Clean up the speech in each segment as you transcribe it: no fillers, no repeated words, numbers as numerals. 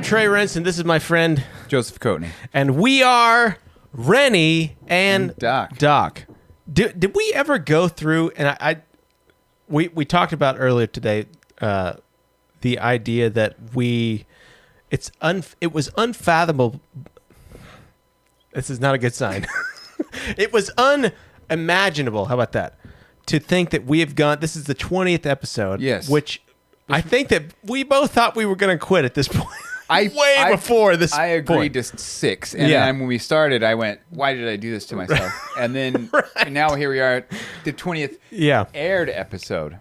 I'm Trey Rents, and this is my friend Joseph Coatney. and we are Rennie and Doc. Did we ever go through? And we talked about earlier today the idea that it was unfathomable. This is not a good sign. It was unimaginable. How about that? To think that we have gone. This is the 20th episode. Yes. Which I think that we both thought we were going to quit at this point. Before this. I agreed point. to 6, and then when we started, I went, "Why did I do this to myself?" And then now here we are, at the 20th aired episode.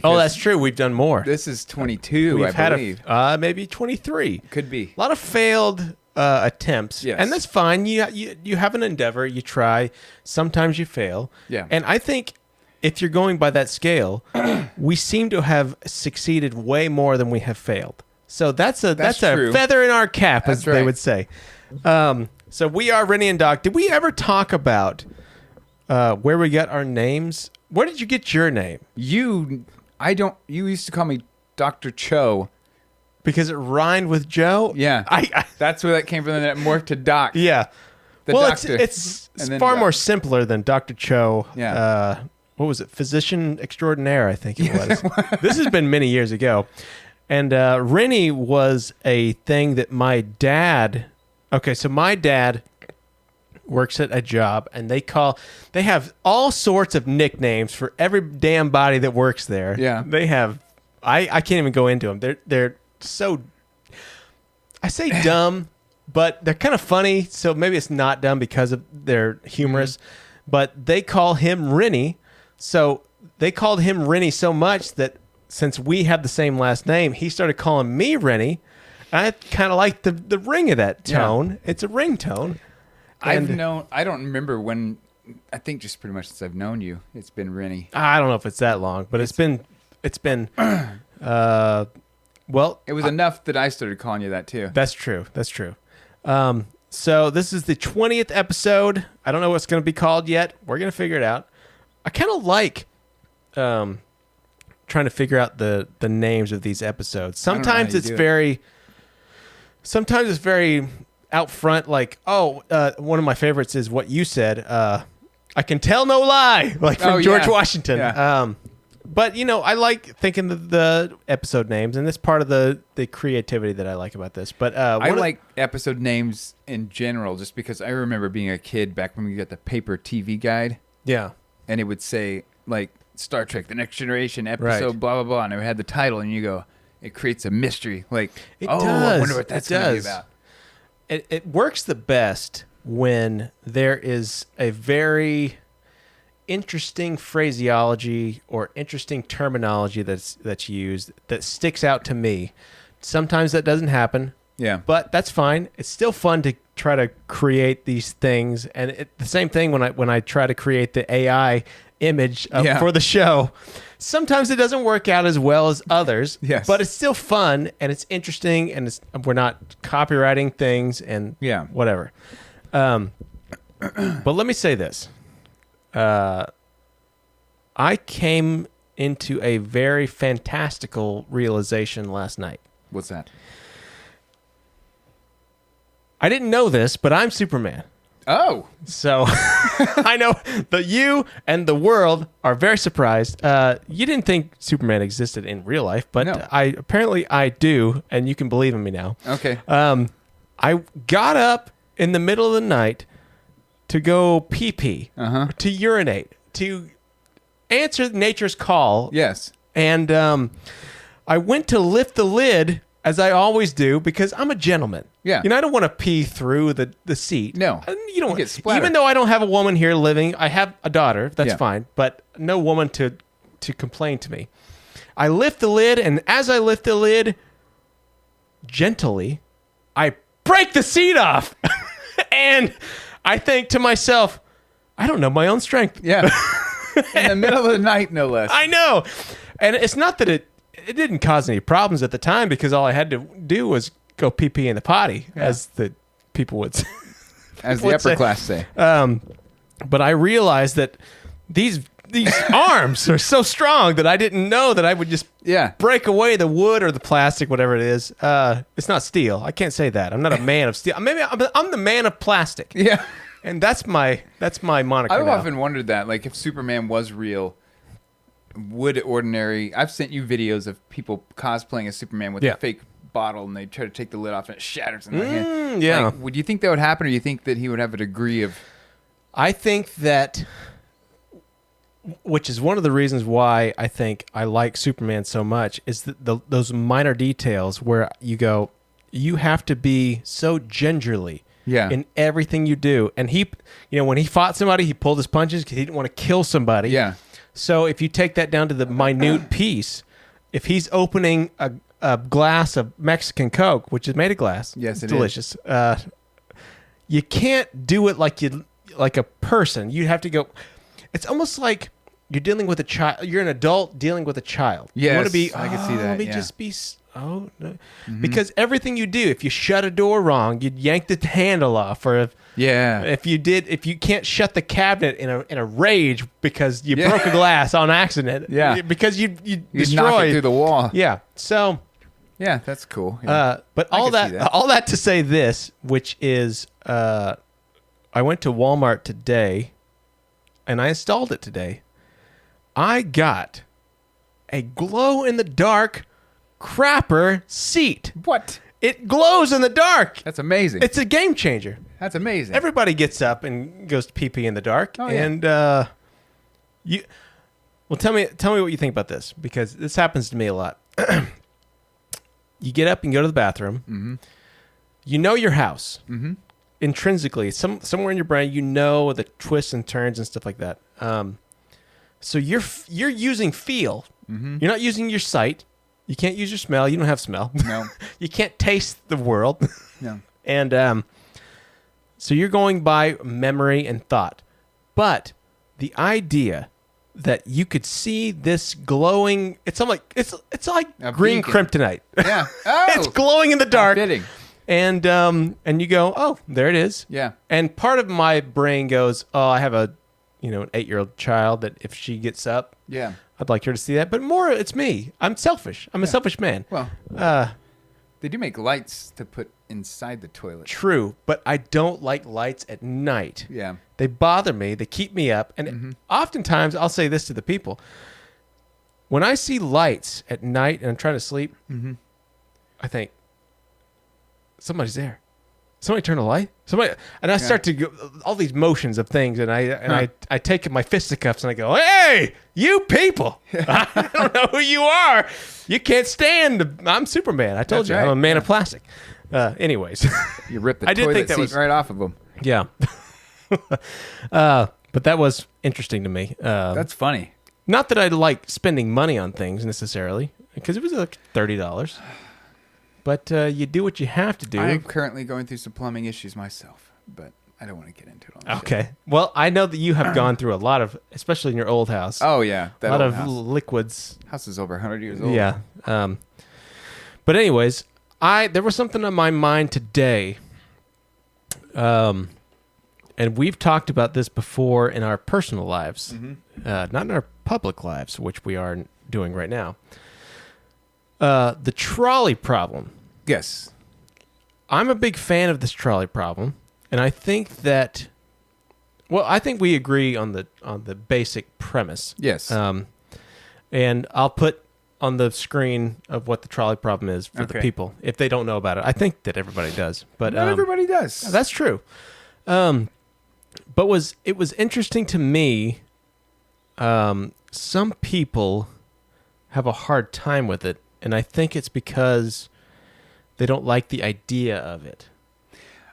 Oh, that's true. We've done more. This is 22, We've I had believe. Maybe 23. Could be A lot of failed attempts. Yes. And that's fine. You have an endeavor. You try. Sometimes you fail. Yeah. And I think if you're going by that scale, we seem to have succeeded way more than we have failed. So that's a true. feather in our cap, That's as right. they would say. So we are Rennie and Doc. Did we ever talk about where we got our names? Where did you get your name? You used to call me Dr. Cho. Because it rhymed with Joe? Yeah. I That's where that came from, and then it morphed to Doc. yeah. The Well, doctor. it's And then far Doc. more simpler than Dr. Cho. Yeah. What was it? Physician extraordinaire, I think it was. This has been many years ago. And Rennie was a thing that my dad... Okay, so my dad works at a job, and they have all sorts of nicknames for every damn body that works there. Yeah. They have... I can't even go into them. They're so... I say dumb, but they're kind of funny, so maybe it's not dumb because of they're humorous. Mm-hmm. But they call him Rennie, so they called him Rennie so much that since we have the same last name, he started calling me Rennie. I kind of like the ring of that tone. Yeah. It's a ringtone. I don't remember when. I think just pretty much since I've known you, it's been Rennie. I don't know if it's that long, but it's been. Well, it was enough that I started calling you that too. That's true. So this is the 20th episode. I don't know what it's going to be called yet. We're going to figure it out. I kind of like trying to figure out the names of these episodes. Sometimes it's very out front. Like, one of my favorites is what you said. I can tell no lie, like from George Washington. Yeah. But, I like thinking of the episode names, and that's part of the creativity that I like about this. But I like episode names in general just because I remember being a kid back when we got the paper TV guide. Yeah. And it would say, like, Star Trek, The Next Generation, episode blah, blah, blah. And it had the title, and you go, it creates a mystery. Like, I wonder what that's going to be about. It works the best when there is a very... interesting phraseology or interesting terminology that's used that sticks out to me. Sometimes that doesn't happen. Yeah. But that's fine. It's still fun to try to create these things. And the same thing when I try to create the AI image for the show. Sometimes it doesn't work out as well as others. Yes. But it's still fun and it's interesting and we're not copywriting things and whatever. But let me say this. I came into a very fantastical realization last night. What's that? I didn't know this, but I'm Superman. Oh. So I know that you and the world are very surprised. You didn't think Superman existed in real life, but no. I do, and you can believe in me now. Okay. I got up in the middle of the night to go pee-pee, to urinate, to answer nature's call. Yes. And I went to lift the lid, as I always do, because I'm a gentleman. Yeah. I don't want to pee through the seat. No. You don't get splattered. Even though I don't have a woman here living, I have a daughter. That's fine. But no woman to complain to me. I lift the lid, and as I lift the lid, gently, I break the seat off. And I think to myself, I don't know my own strength. Yeah. In the middle of the night, no less. I know. And it's not that it didn't cause any problems at the time because all I had to do was go pee-pee in the potty, as the people would say. As the upper class say. But I realized that these these arms are so strong that I didn't know that I would just break away the wood or the plastic, whatever it is. It's not steel. I can't say that. I'm not a man of steel. Maybe I'm the man of plastic. Yeah. And that's my moniker. I've often wondered that, like, if Superman was real, would ordinary... I've sent you videos of people cosplaying as Superman with a fake bottle, and they try to take the lid off and it shatters in their hand. Yeah. Like, would you think that would happen, or do you think that he would have a degree of... I think that... Which is one of the reasons why I think I like Superman so much, is that those minor details where you go, you have to be so gingerly in everything you do. And he, when he fought somebody, he pulled his punches because he didn't want to kill somebody. Yeah. So if you take that down to the minute piece, if he's opening a glass of Mexican Coke, which is made of glass, yes, it's delicious. You can't do it like a person. You have to go. It's almost like you're dealing with a child. You're an adult dealing with a child. Yes, you want to be. I can see that. Let me just be. No. Because everything you do, if you shut a door wrong, you'd yank the handle off, or if you can't shut the cabinet in a rage because you broke a glass on accident, because you destroyed, knock it through the wall. Yeah. So. Yeah, that's cool. Yeah. But all that to say this, which is, I went to Walmart today, and I installed it today. I got a glow-in-the-dark crapper seat. What? It glows in the dark. That's amazing. It's a game changer. That's amazing. Everybody gets up and goes to pee-pee in the dark. Oh, yeah. And tell me what you think about this, because this happens to me a lot. You get up and go to the bathroom. Mm-hmm. You know your house. Mm-hmm. Intrinsically, somewhere in your brain, you know the twists and turns and stuff like that. So you're using feel. Mm-hmm. You're not using your sight. You can't use your smell. You don't have smell. No. You can't taste the world. No. And so you're going by memory and thought. But the idea that you could see this glowing, it's like a green beacon. Kryptonite. Yeah. Oh, it's glowing in the dark. Fitting. And you go, oh, there it is. Yeah. And part of my brain goes, oh, I have an 8-year-old child that if she gets up, I'd like her to see that. But more, it's me. I'm selfish. I'm a selfish man. Well, they do make lights to put inside the toilet. True, but I don't like lights at night. Yeah. They bother me. They keep me up. And oftentimes, I'll say this to the people. When I see lights at night and I'm trying to sleep, I think, somebody's there. Somebody turn a light. And I start to go all these motions of things, and I take my fisticuffs and I go, "Hey, you people! I don't know who you are. You can't stand. I'm Superman. I told you, I'm a man of plastic." Anyways, you ripped the toilet seat right off of him. Yeah. But that was interesting to me. That's funny. Not that I like spending money on things necessarily, because it was like $30. But you do what you have to do. I'm currently going through some plumbing issues myself, but I don't want to get into it on the Okay. show. Well, I know that you have gone through a lot of, especially in your old house. Oh, yeah. A lot of liquids. House is over 100 years old. Yeah. But anyways, there was something on my mind today. And we've talked about this before in our personal lives, not in our public lives, which we are doing right now. The trolley problem. Yes. I'm a big fan of this trolley problem, and I think that, I think we agree on the basic premise. Yes. And I'll put on the screen of what the trolley problem is for the people if they don't know about it. I think that everybody does, but not everybody does. That's true. But it was interesting to me. Some people have a hard time with it, and I think it's because they don't like the idea of it.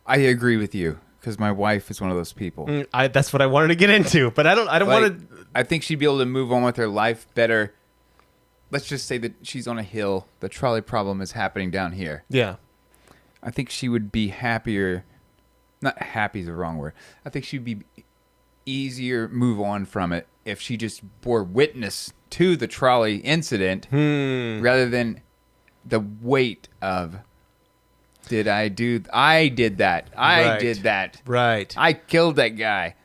I agree with you, because my wife is one of those people. That's what I wanted to get into, but I don't want to. I think she'd be able to move on with her life better. Let's just say that she's on a hill. The trolley problem is happening down here. Yeah. I think she would be happier. Not happy is the wrong word. I think she'd be easier move on from it if she just bore witness to the trolley incident rather than the weight of, I did that. I did that. Right. I killed that guy.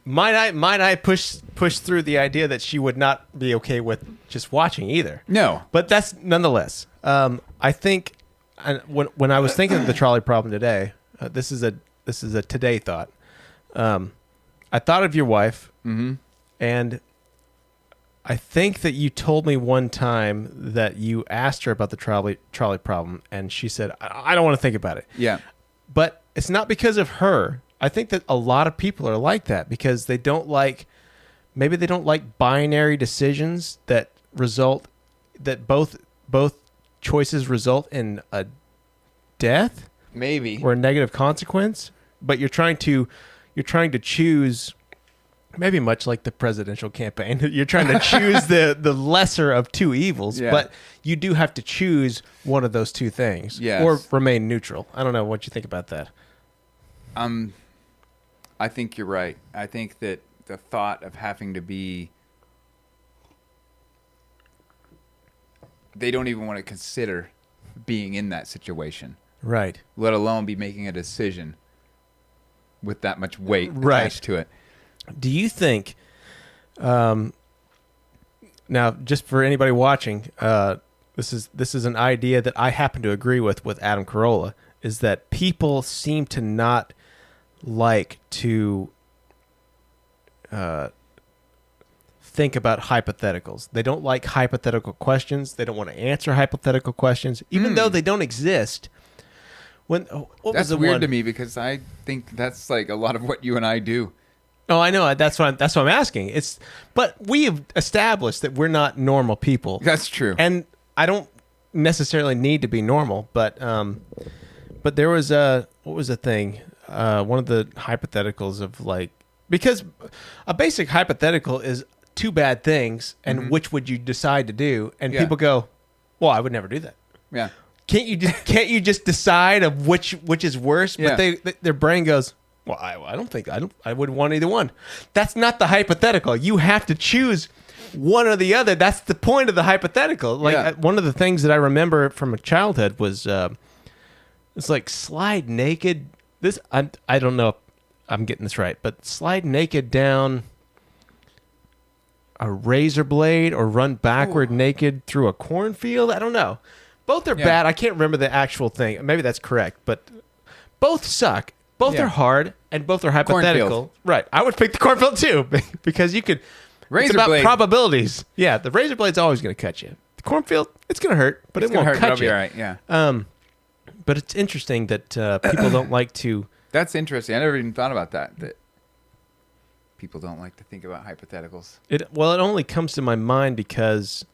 might I push through the idea that she would not be okay with just watching either. No. But that's nonetheless. I think when I was thinking of the trolley problem today, this is a today thought. I thought of your wife, and I think that you told me one time that you asked her about the trolley problem, and she said, "I don't want to think about it." Yeah. But it's not because of her. I think that a lot of people are like that because they don't like binary decisions that both choices result in a death Maybe. or a negative consequence, but you're trying to choose, maybe much like the presidential campaign, you're trying to choose the lesser of two evils, but you do have to choose one of those two things or remain neutral. I don't know what you think about that. I think you're right. I think that the thought of having to be, they don't even want to consider being in that situation. Right. Let alone be making a decision with that much weight Right. attached to it. Do you think, now just for anybody watching, this is an idea that I happen to agree with Adam Carolla, is that people seem to not like to think about hypotheticals. They don't like hypothetical questions. They don't want to answer hypothetical questions, even though they don't exist. That's weird to me because I think that's like a lot of what you and I do. Oh, I know. That's what I'm asking. But we have established that we're not normal people. That's true. And I don't necessarily need to be normal, but there was what was the thing? One of the hypotheticals of because a basic hypothetical is two bad things, and which would you decide to do? And people go, "Well, I would never do that." Yeah. Can't you just decide of which is worse? Yeah. But their brain goes, "Well, I would want either one." That's not the hypothetical. You have to choose one or the other. That's the point of the hypothetical. One of the things that I remember from a childhood was it's like slide naked. I don't know if I'm getting this right, but slide naked down a razor blade or run backward naked through a cornfield. I don't know. Both are bad. I can't remember the actual thing. Maybe that's correct, but both suck. Both are hard, and both are hypothetical. Cornfield. Right. I would pick the cornfield too, because you could. Razor it's about blade. Probabilities. Yeah, the razor blade's always going to cut you. The cornfield, it's going to hurt, but it won't cut it'll you. be all right. Yeah. But it's interesting that people don't like to. That's interesting. I never even thought about that. That people don't like to think about hypotheticals. It only comes to my mind because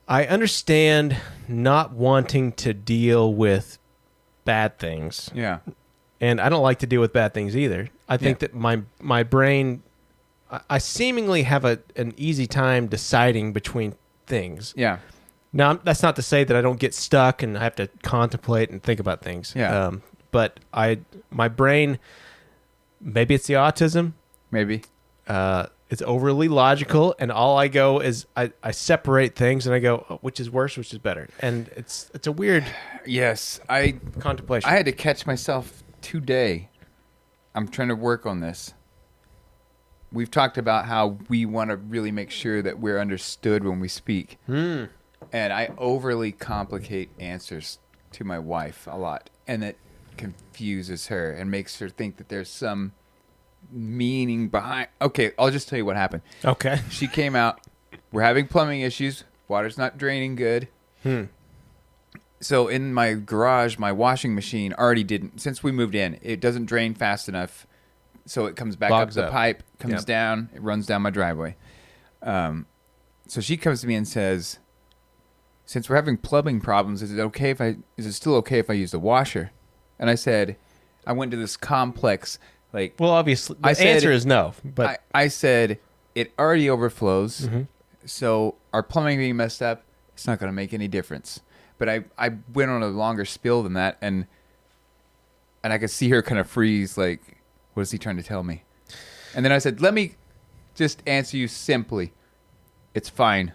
I understand not wanting to deal with bad things. Yeah. And I don't like to deal with bad things either. I think that my brain, I seemingly have an easy time deciding between things. Yeah. Now, that's not to say that I don't get stuck and I have to contemplate and think about things. Yeah. But my brain, maybe it's the autism. Maybe. It's overly logical, and all I go is I separate things and I go, oh, which is worse, which is better, and it's a weird contemplation. I had to catch myself today. I'm trying to work on this. We've talked about how we want to really make sure that we're understood when we speak, and I overly complicate answers to my wife a lot, and it confuses her and makes her think that there's some meaning behind. Okay, I'll just tell you what happened. Okay. She came out. We're having plumbing issues. Water's not draining good. So in my garage, my washing machine already didn't. Since we moved in, it doesn't drain fast enough. So it comes back Bogs up the up. pipe, comes down, it runs down my driveway. So she comes to me and says, "Since we're having plumbing problems, is it still okay if I use the washer?" And I said, I went to this complex. Well, obviously, the answer is no. But I said, it already overflows, so our plumbing being messed up, it's not going to make any difference. But I went on a longer spiel than that, and I could see her kind of freeze, like, what is he trying to tell me? And then I said, let me just answer you simply. It's fine.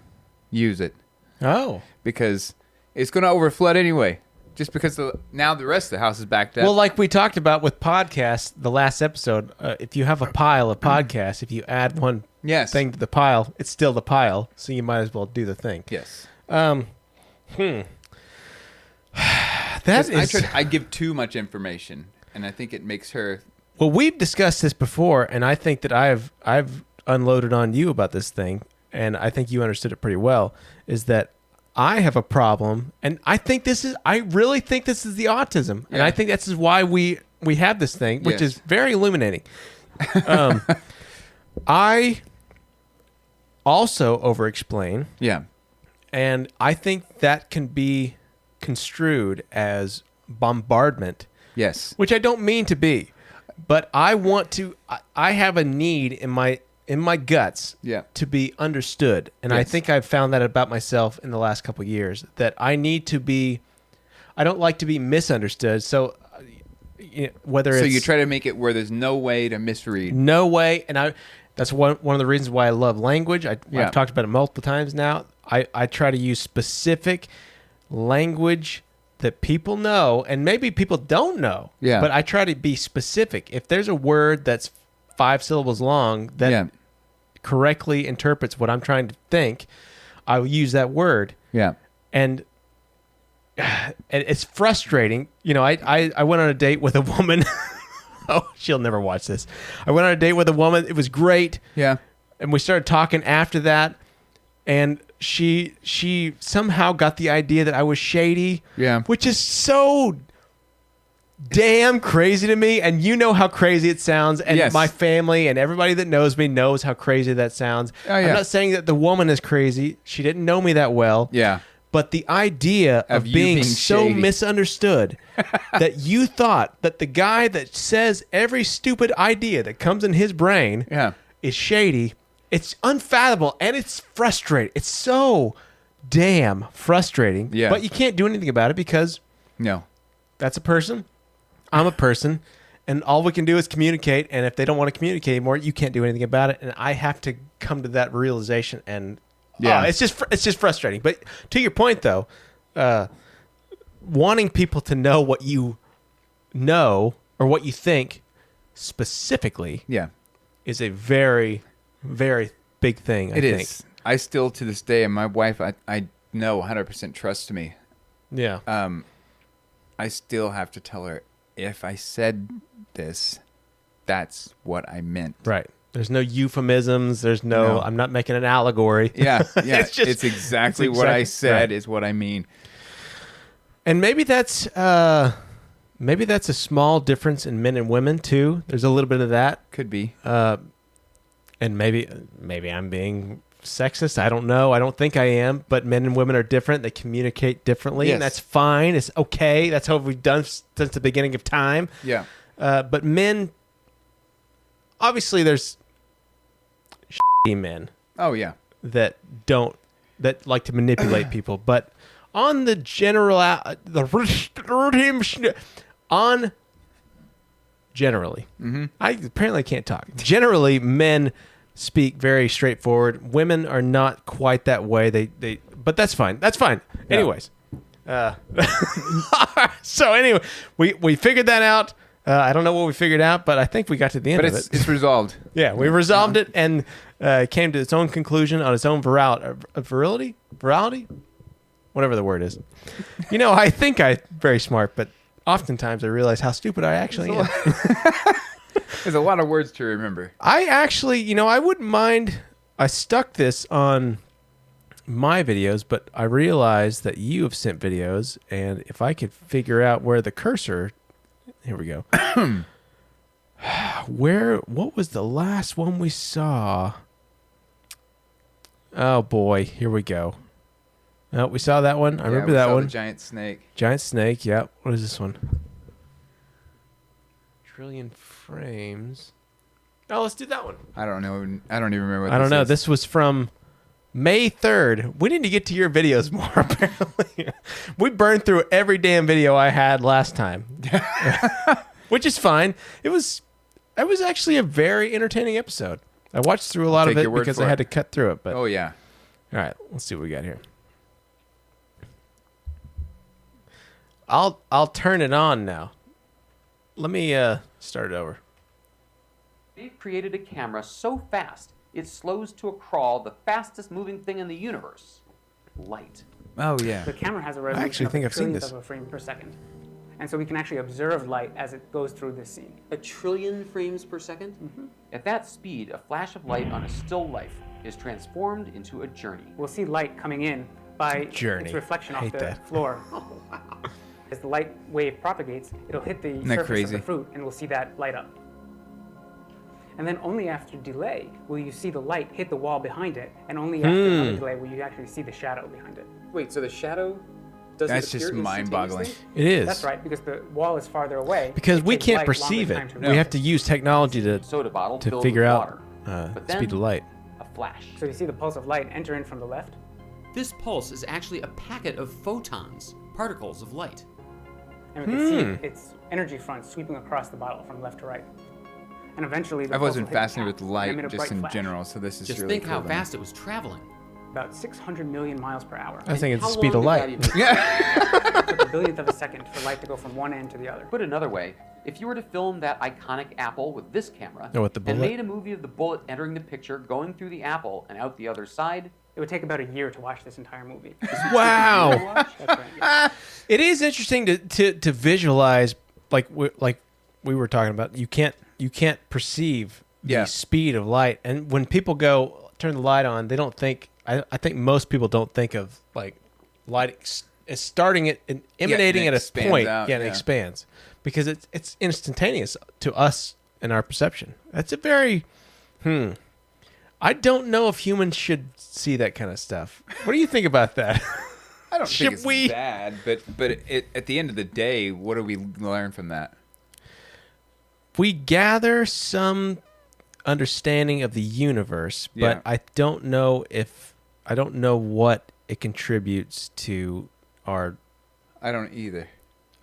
Use it. Oh. Because it's going to overflood anyway. Just because now the rest of the house is backed up. Well, like we talked about with podcasts, the last episode, if you have a pile of podcasts, if you add one yes. thing to the pile, it's still the pile, so you might as well do the thing. Yes. I give too much information, and I think it makes her. Well, we've discussed this before, and I think that I've unloaded on you about this thing, and I think you understood it pretty well. Is that I have a problem, and I really think this is the autism, and I think this is why we have this thing, which is very illuminating. I also over-explain. Yeah. And I think that can be construed as bombardment. Yes. Which I don't mean to be. But I have a need in my guts to be understood. And I think I've found that about myself in the last couple of years, that I don't like to be misunderstood. So So you try to make it where there's no way to misread. No way. And that's one of the reasons why I love language. I've talked about it multiple times now. I try to use specific language that people know, and maybe people don't know. Yeah. But I try to be specific. If there's a word that's 5 syllables long that correctly interprets what I'm trying to think, I'll use that word. Yeah. And it's frustrating. I went on a date with a woman. Oh, she'll never watch this. I went on a date with a woman. It was great. Yeah. And we started talking after that. And she somehow got the idea that I was shady. Yeah. Which is so damn crazy to me. And you know how crazy it sounds. And my family and everybody that knows me knows how crazy that sounds. Oh, yeah. I'm not saying that the woman is crazy. She didn't know me that well. Yeah. But the idea of being so shady. Misunderstood that you thought that the guy that says every stupid idea that comes in his brain is shady, it's unfathomable and it's frustrating. It's so damn frustrating. Yeah. But you can't do anything about it because that's a person. I'm a person. And all we can do is communicate. And if they don't want to communicate anymore, you can't do anything about it. And I have to come to that realization and it's just frustrating. But to your point, though, wanting people to know what you know or what you think specifically is a very, very big thing, I think. It is. I still, to this day, and my wife, I know 100% trusts me. Yeah. I still have to tell her, if I said this, that's what I meant. Right. There's no euphemisms. There's no. I'm not making an allegory. Yeah. It's exactly what I said is what I mean. And maybe that's a small difference in men and women too. There's a little bit of that. Could be. And maybe I'm being sexist. I don't know. I don't think I am. But men and women are different. They communicate differently, and that's fine. It's okay. That's how we've done since the beginning of time. Yeah. But men, obviously, there's men. Oh yeah. That like to manipulate people, but on the generally, I apparently can't talk. Generally, men speak very straightforward. Women are not quite that way. But that's fine. That's fine. Yeah. Anyways, so anyway, we figured that out. I don't know what we figured out, but I think we got to the end of it. But it's resolved. Yeah, we resolved it and came to its own conclusion on its own virality, whatever the word is. I think I'm very smart, but oftentimes I realize how stupid I actually am. There's a lot of words to remember. I actually, I wouldn't mind. I stuck this on my videos, but I realized that you have sent videos, and if I could figure out where the cursor. Here we go. What was the last one we saw? Oh boy, here we go. Oh, we saw that one. I remember that one. The giant snake. Giant snake, yeah. What is this one? Trillion frames. Oh, let's do that one. I don't know. I don't even remember what I don't know. is. This was from May 3rd. We need to get to your videos more, apparently. We burned through every damn video I had last time. Which is fine. It was actually a very entertaining episode. I watched through a lot of it because I had to cut through it. But oh, yeah. All right, let's see what we got here. I'll turn it on now. Let me start it over. They've created a camera so fast it slows to a crawl the fastest moving thing in the universe, light. Oh yeah. The camera has a resolution actually of think a I've seen trillionth this. of a frame per second. And so we can actually observe light as it goes through this scene. A trillion frames per second? Mm-hmm. At that speed, a flash of light on a still life is transformed into a journey. We'll see light coming in by Journey. its reflection off Hate the that. floor. As the light wave propagates, it'll hit the that surface of crazy? the fruit, and we'll see that light up. And then only after delay will you see the light hit the wall behind it, and only after another delay will you actually see the shadow behind it. Wait, so the shadow doesn't That's just mind-boggling. It is. That's right, because the wall is farther away. Because it we takes can't light perceive longer it. time to We have reach to it. use technology to Soda bottle filled figure with out water. But then, speed of light. a flash. So you see the pulse of light enter in from the left. This pulse is actually a packet of photons, particles of light. And we can see its energy front sweeping across the bottle from left to right. And eventually, the I pulse wasn't will hit the fascinated cap with and light emit a just bright in flash. general, so this is Just really think cool. how to me. fast it was traveling. About 600 million miles per hour. I think it's How the speed long of did light. that even It took a billionth of a second for light to go from one end to the other. Put another way, if you were to film that iconic apple with this camera Oh, with the and bullet? made a movie of the bullet entering the picture, going through the apple and out the other side, It would take about a year to watch this entire movie. Wow. That's right. Yeah. It is interesting to visualize like we were talking about. You can't perceive the Yeah. speed of light, and when people go turn the light on, they don't think. I think most people don't think of like light as starting it and emanating and at a expands point. out, Yeah, and it yeah. expands because it's instantaneous to us in our perception. That's a very I don't know if humans should see that kind of stuff. What do you think about that? I don't Should think it's we- bad, but at the end of the day, what do we learn from that? We gather some understanding of the universe, but Yeah. I don't know what it contributes to our I don't either.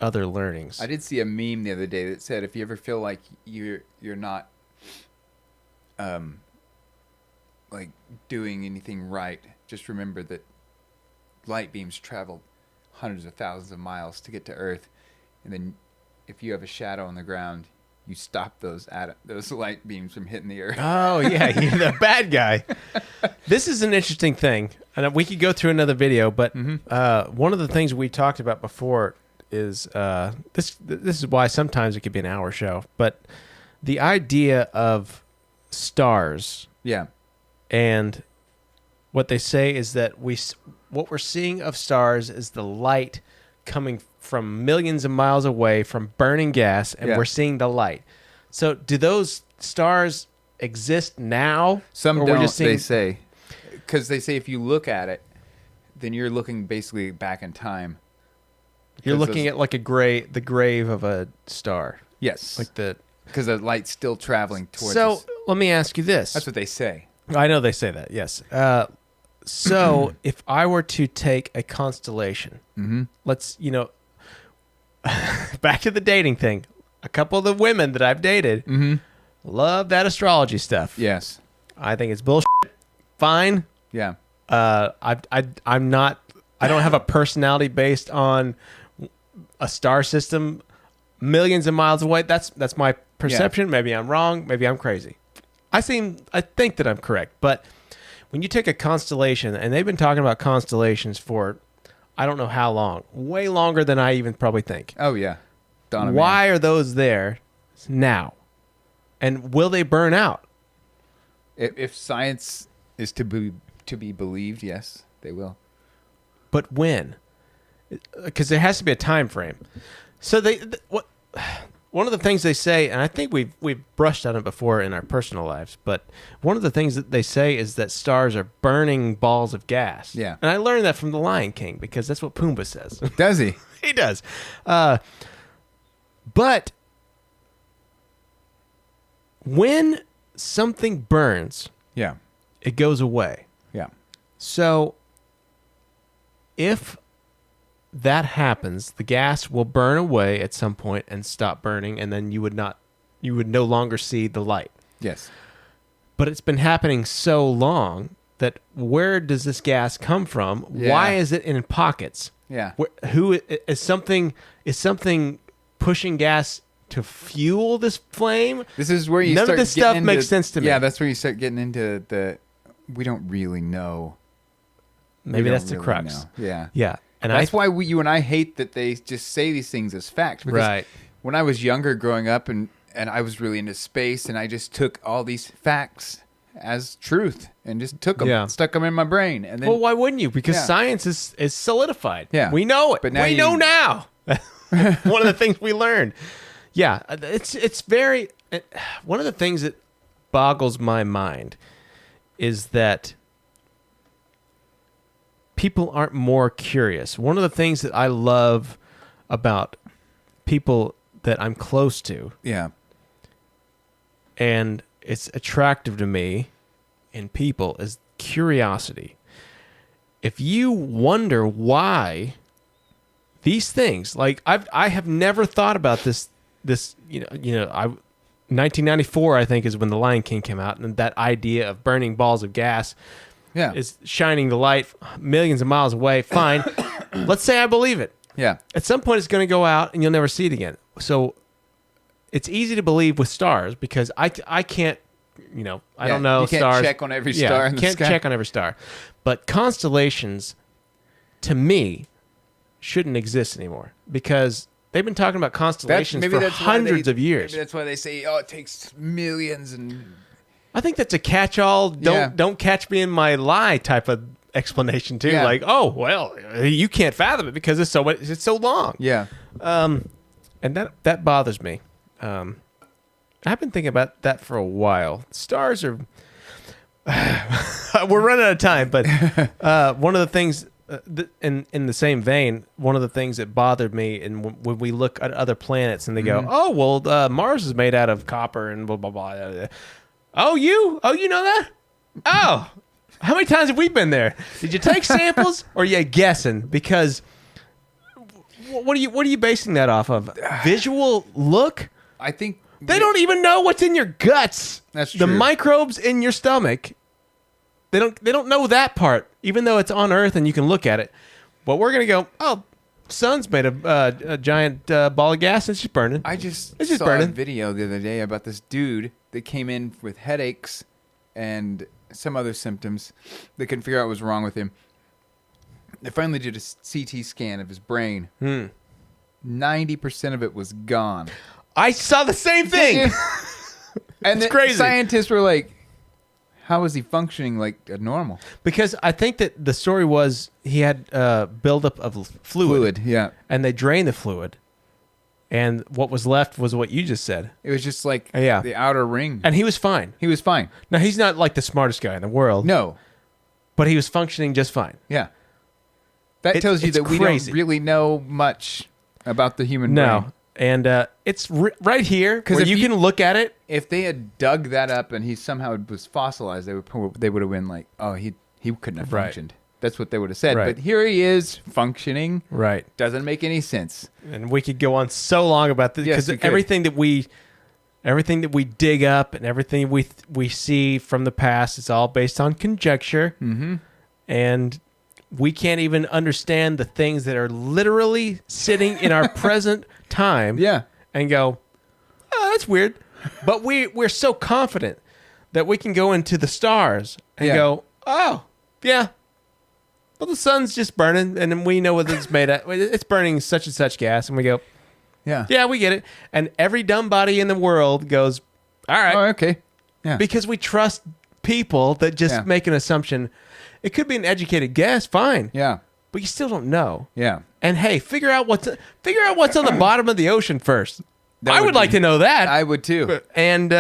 other learnings. I did see a meme the other day that said if you ever feel like you're not like doing anything right, just remember that light beams travel hundreds of thousands of miles to get to Earth, and then if you have a shadow on the ground, you stop those light beams from hitting the Earth. Oh yeah, you're the bad guy. This is an interesting thing, and we could go through another video. But one of the things we talked about before is this. This is why sometimes it could be an hour show. But the idea of stars Yeah, and what they say is that what we're seeing of stars is the light coming from millions of miles away from burning gas, and Yeah. we're seeing the light. So do those stars exist now? some Or don't. we're just They seeing- say because they say if you look at it, then you're looking basically back in time. You're Because looking those- at like the grave of a star, Yes, like the. because the light's still traveling towards So us. let me ask you this. That's what they say. I know they say that. Yes. So if I were to take a constellation, let's back to the dating thing. A couple of the women that I've dated love that astrology stuff. Yes. I think it's bullshit. Fine. Yeah. I'm not. I don't have a personality based on a star system millions of miles away. That's my perception. Maybe I'm wrong. Maybe I'm crazy. I think that I'm correct. But when you take a constellation, and they've been talking about constellations for I don't know how long, way longer than I even probably think. Oh yeah. Donovan. Why are those there now? And will they burn out? If science is to be believed, yes, they will. But when? Because there has to be a time frame. So one of the things they say, and I think we've brushed on it before in our personal lives, but one of the things that they say is that stars are burning balls of gas. Yeah. And I learned that from The Lion King because that's what Pumbaa says. Does he? He does. But when something burns, Yeah. it goes away. Yeah. So if that happens, the gas will burn away at some point and stop burning, and then you would no longer see the light. Yes. But it's been happening so long that where does this gas come from? Yeah. Why is it in pockets? Yeah. Who is something pushing gas to fuel this flame? This is where you None of start this getting stuff makes sense to me. Yeah, that's where you start getting into we don't really know. Maybe We that's don't the really crux. know. Yeah. Yeah, and That's why you and I hate that they just say these things as fact. Because Right. when I was younger growing up and I was really into space and I just took all these facts as truth and just took them, Yeah. stuck them in my brain. And then, well, why wouldn't you? Because Yeah. science is solidified. Yeah. We know it. But now we you- know now. One of the things we learned. Yeah, it's very one of the things that boggles my mind is that people aren't more curious. One of the things that I love about people that I'm close to, yeah. and it's attractive to me in people, is curiosity. If you wonder why these things, like I have never thought about this 1994 I think is when The Lion King came out, and that idea of burning balls of gas Yeah. is shining the light millions of miles away. Fine. Let's say I believe it. Yeah. At some point, it's going to go out and you'll never see it again. So it's easy to believe with stars because I can't, I don't know You can't stars. check on every star in the can't sky. check on every star. But constellations, to me, shouldn't exist anymore because they've been talking about constellations for hundreds of years. Maybe that's why they say, it takes millions and... I think that's a catch-all. Yeah. Don't catch me in my lie type of explanation too. Yeah. Like, oh well, you can't fathom it because it's so long. Yeah. And that bothers me. I've been thinking about that for a while. Stars are. We're running out of time, but one of the things, in the same vein, one of the things that bothered me, and when we look at other planets and they go, oh well, Mars is made out of copper and blah blah blah. Oh you know that? Oh, how many times have we been there? Did you take samples or are you guessing? Because what are you basing that off of? Visual look? I think... They don't even know what's in your guts. That's The true. microbes in your stomach. They don't know that part, even though it's on Earth and you can look at it. But we're gonna go, oh, sun's made of a giant ball of gas. It's just burning. I just It's just saw burning. a video the other day about this dude that came in with headaches and some other symptoms. They couldn't figure out what was wrong with him. They finally did a CT scan of his brain. 90% of it was gone. I saw the same thing. And It's the crazy. scientists were like, how is he functioning like a normal? Because I think that the story was he had buildup of fluid, Yeah. and they drained the fluid, and what was left was what you just said, It was just like Yeah. the outer ring. and he was fine. He was fine. Now he's not like the smartest guy in the world, No. but he was functioning just fine. Yeah. That tells you it's that we crazy. don't really know much about the human brain. No, and it's right here 'Cause where if you you- can look at it. If they had dug that up and he somehow was fossilized, they would have been like, oh, he couldn't have Right. functioned. That's what they would have said. Right. But here he is functioning. Right. Doesn't make any sense. And we could go on so long about this Yes, because we could. everything that we dig up and everything we see from the past is all based on conjecture. Mm-hmm. And we can't even understand the things that are literally sitting in our present time. Yeah. And go, oh, that's weird. But we're so confident that we can go into the stars and Yeah. go, oh, yeah. Well, the sun's just burning, and then we know what it's made of. It's burning such and such gas, and we go, Yeah. yeah, we get it. And every dumb body in the world goes, all right, Oh, okay. Yeah. because we trust people that just Yeah. make an assumption. It could be an educated guess, fine, Yeah. but you still don't know. Yeah. And hey, figure out what's on the bottom of the ocean first. That I would would like be- to know that. I would too. And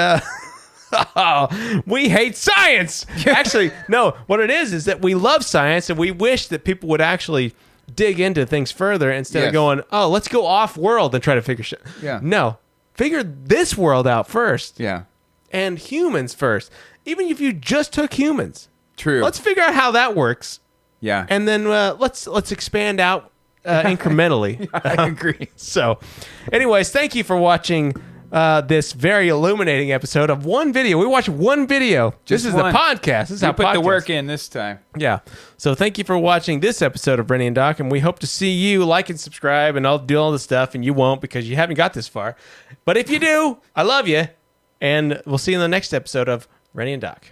we hate science. Actually, no. What it is that we love science, and we wish that people would actually dig into things further instead Yes. of going, "Oh, let's go off world and try to figure shit." Yeah. No, figure this world out first, Yeah. and humans first. Even if you just took humans, True. let's figure out how that works, yeah. and then let's expand out incrementally. I agree. So, anyways, thank you for watching this very illuminating episode of one video. We watched one video. Just this is one. the podcast. This is how We put the podcasts- work in this time. Yeah. So thank you for watching this episode of Rennie and Doc, and we hope to see you like and subscribe, and I'll do all the stuff, and you won't because you haven't got this far. But if you do, I love you, and we'll see you in the next episode of Rennie and Doc.